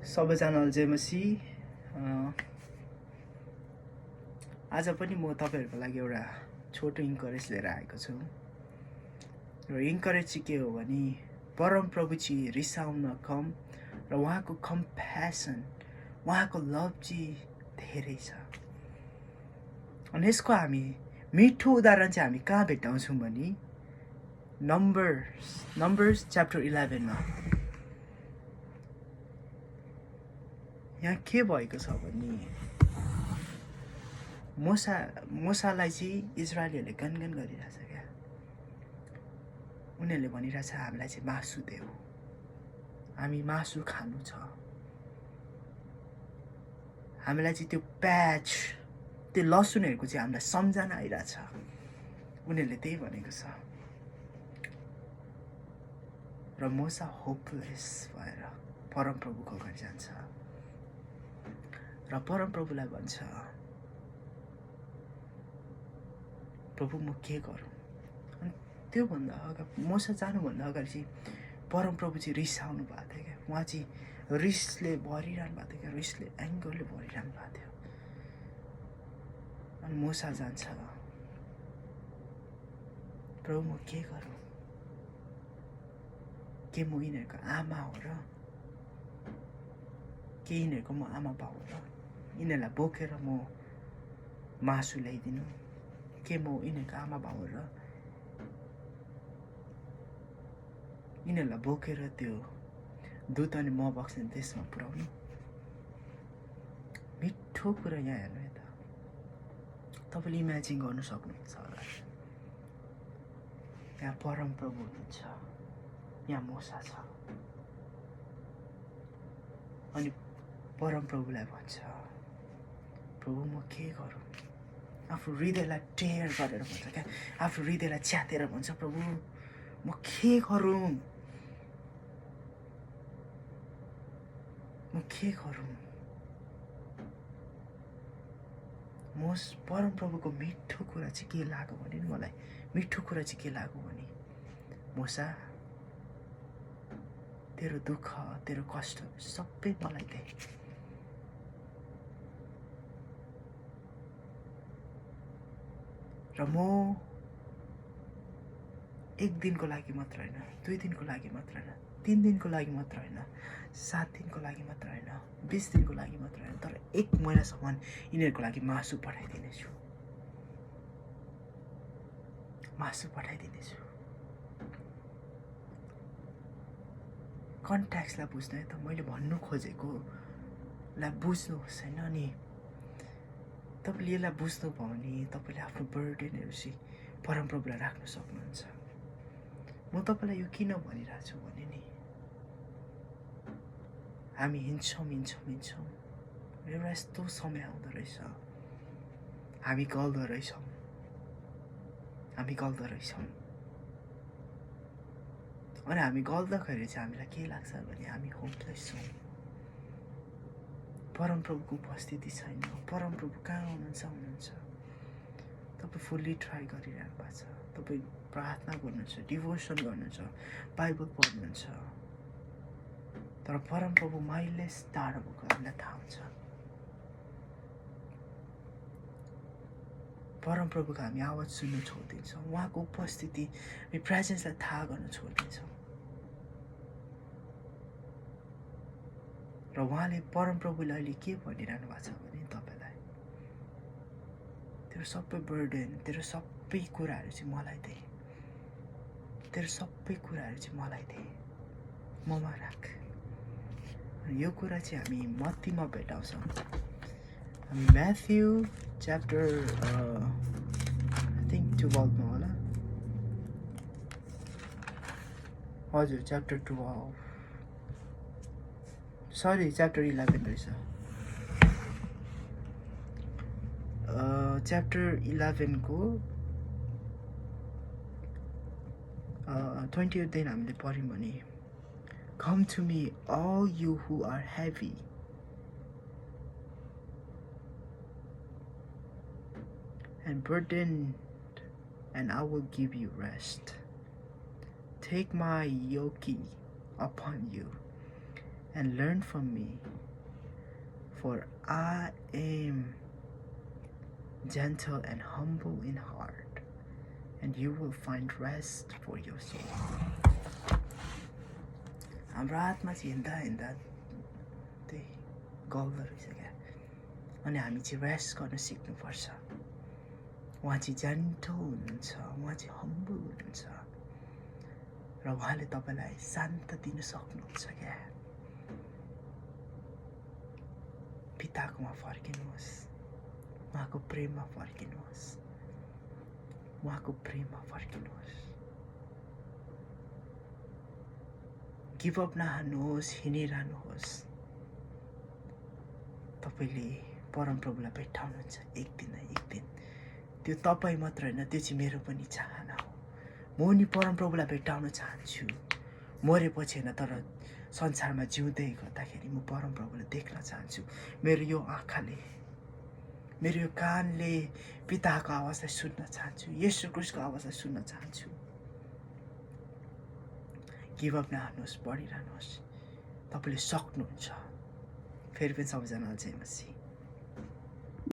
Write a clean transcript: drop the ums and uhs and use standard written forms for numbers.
सबैजनालाई जय मसीह। आज पनि म तपाईहरुको लागि एउटा छोटो इन्करेज लिएर आएको छु। र इन्करेज चाहिँ के हो भने परमप्रभु चाहिँ रिसाउन कम र उहाँको कम्प्यासन, उहाँको लभ चाहिँ धेरै छ। अनि यसको हामी मिठो उदाहरण चाहिँ हामी कहाँ भेट्टाउँछौँ भने नम्बर्स च्याप्टर 11 मा। यहाँ के भएको छ भने मोसालाई चाहिँ इजरायलीहरूले गनगन गरिरहेछ क्या। उनीहरूले भनिरहेछ हामीलाई चाहिँ मासु देऊ, हामी मासु खानु छ, हामीलाई चाहिँ त्यो प्याज, त्यो लसुनहरूको चाहिँ हामीलाई सम्झना आइरहेछ। उनीहरूले त्यही भनेको छ। र मोसा होपलेस भएर परमप्रभुको घर जान्छ र परमप्रभुलाई भन्छ, प्रभु म के गरौँ? अनि त्योभन्दा अगाडि मोसा जानुभन्दा अगाडि चाहिँ परमप्रभु चाहिँ रिसाउनु भएको थियो क्या। उहाँ चाहिँ रिसले भरिरहनु भएको थियो क्या, रिसले एङ्गरले भरिरहनु भएको थियो। अनि मोसा जान्छ, प्रभु म के गरौँ? के म यिनीहरूको आमा हो र? के यिनीहरूको म आमा बाउ हो र? यिनीहरूलाई बोकेर म मासु ल्याइदिनु? के म यिनीहरूको आमा बाउ र? यिनीहरूलाई बोकेर त्यो दुध अनि मह बग्ने देशमा पुर्याउनु? मिठो कुरा यहाँ हेर्नु यता। तपाईँले इमेजिन गर्नु सक्नुहुन्छ होला, यहाँ परमप्रभु हुनुहुन्छ, यहाँ मोसा छ। अनि परमप्रभुलाई भन्छ, प्रभु म के गरौँ? आफ्नो हृदयलाई टेयर गरेर भन्छ क्या, आफ्नो हृदयलाई च्यातेर भन्छ, प्रभु म के गरौँ? म के गरौँ? परमप्रभुको मिठो कुरा चाहिँ के लाग्यो भने नि मलाई, मिठो कुरा चाहिँ के लाग्यो भने, मोसा तेरो दुःख, तेरो कष्ट सबै मलाई दे। र म एक दिनको लागि मात्र होइन, 2 दिनको लागि मात्र होइन, 3 दिनको लागि मात्र होइन, 7 दिनको लागि मात्र होइन, 20 दिनको लागि मात्र होइन, तर 1 महिनासम्म यिनीहरूको लागि मासु पठाइदिनेछु, मासु पठाइदिनेछु। कन्ट्याक्सलाई बुझ्नु है त, मैले भन्नु खोजेकोलाई बुझ्नुहोस् होइन। अनि तपाईँले यसलाई बुझ्नुभयो भने तपाईँले आफ्नो बर्डनहरू चाहिँ परमप्रभुलाई राख्न सक्नुहुन्छ। म तपाईँलाई यो किन भनिरहेको छु भने नि, हामी हिँड्छौँ एउटा यस्तो समय आउँदो रहेछ, हामी गल्दो रहेछौँ अनि हामी गल्दाखेरि चाहिँ हामीलाई के लाग्छ भने हामी होपलेस छौँ। परमप्रभुको उपस्थिति छैन। परमप्रभु कहाँ हुनुहुन्छ? तपाईँ फुल्ली ट्राई गरिरहनु भएको छ, तपाईँ प्रार्थना गर्नुहुन्छ, डिभोसन गर्नुहुन्छ, बाइबल पढ्नुहुन्छ, तर परमप्रभु माइलेस टाढो भएको हामीलाई थाहा हुन्छ। परमप्रभुको हामी आवाज सुन्नु छोडिदिन्छौँ, उहाँको उपस्थिति, प्रेजेन्सलाई थाहा गर्न छोडिदिन्छौँ। र उहाँले परमप्रभुले अहिले के भनिरहनु भएको छ भने तपाईँलाई, तेरो सबै बर्डन, तेरो सबै कुराहरू चाहिँ मलाई दे, तेरो सबै कुराहरू चाहिँ मलाई दे, ममा राख। यो कुरा चाहिँ हामी मत्तीमा भेटाउँछौँ। हामी म्याथ्यु च्याप्टर आई थिङ्क 12 मा होला, हजुर च्याप्टर 12, सरी च्याप्टर 11 रहेछ। च्याप्टर 11 को 28 दिन हामीले पढ्यौँ भने, Come to me all you who are heavy and burdened, and I will give you rest. Take my yoke upon you and learn from me, for I am gentle and humble in heart, and you will find rest for your soul. हाम्रो आत्मा चाहिँ हिँड्दा हिँड्दा त्यही गल्दो रहेछ क्या, अनि हामी चाहिँ रेस्ट गर्न सिक्नुपर्छ। उहाँ चाहिँ जेन्टल हुनुहुन्छ, उहाँ चाहिँ हम्बल हुनुहुन्छ र उहाँले तपाईँलाई शान्त दिन सक्नुहुन्छ क्या। पिताकोमा फर्किनुहोस्, उहाँको प्रेममा फर्किनुहोस्, उहाँको प्रेममा फर्किनुहोस्। Give up नहान्नुहोस्, हिँडिरहनुहोस्। तपाईँले परमप्रभुलाई भेट्टाउनुहुन्छ एक दिन न एक दिन। त्यो तपाईँ मात्र होइन, त्यो चाहिँ मेरो पनि चाहना हो। म नि परमप्रभुलाई भेट्टाउन चाहन्छु, मरेपछि होइन तर संसारमा जिउँदै गर्दाखेरि म परमप्रभुलाई देख्न चाहन्छु। मेरो यो आँखाले, मेरो यो कानले पिताको आवाजलाई सुन्न चाहन्छु, येशू क्रिस्टको आवाजलाई सुन्न चाहन्छु। गिभ अप नहान्नुहोस्, बढिरहनुहोस्, तपाईँले सक्नुहुन्छ। फेरि पनि सबैजनालाई जय मसीह।